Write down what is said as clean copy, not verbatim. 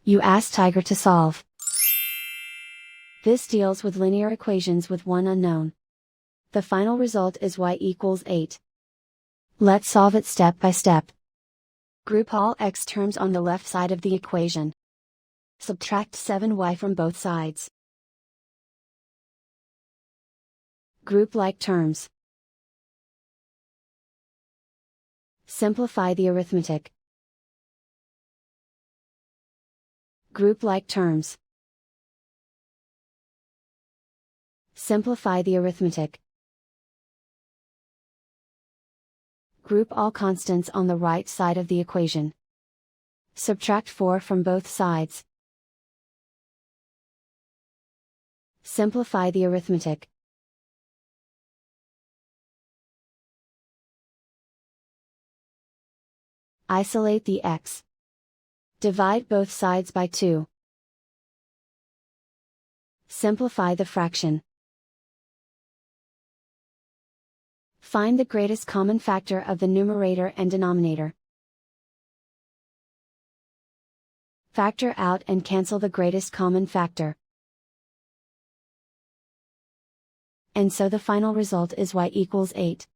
You ask Tiger to solve. This deals with linear equations with one unknown. The final result is y equals 8. Let's solve it step by step. Group all x terms on the left side of the equation. Subtract 7y from both sides. Group like terms. Simplify the arithmetic. Group like terms. Simplify the arithmetic. Group all constants on the right side of the equation. Subtract 4 from both sides. Simplify the arithmetic. Isolate the x. Divide both sides by 2. Simplify the fraction. Find the greatest common factor of the numerator and denominator. Factor out and cancel the greatest common factor. And so the final result is y equals 8.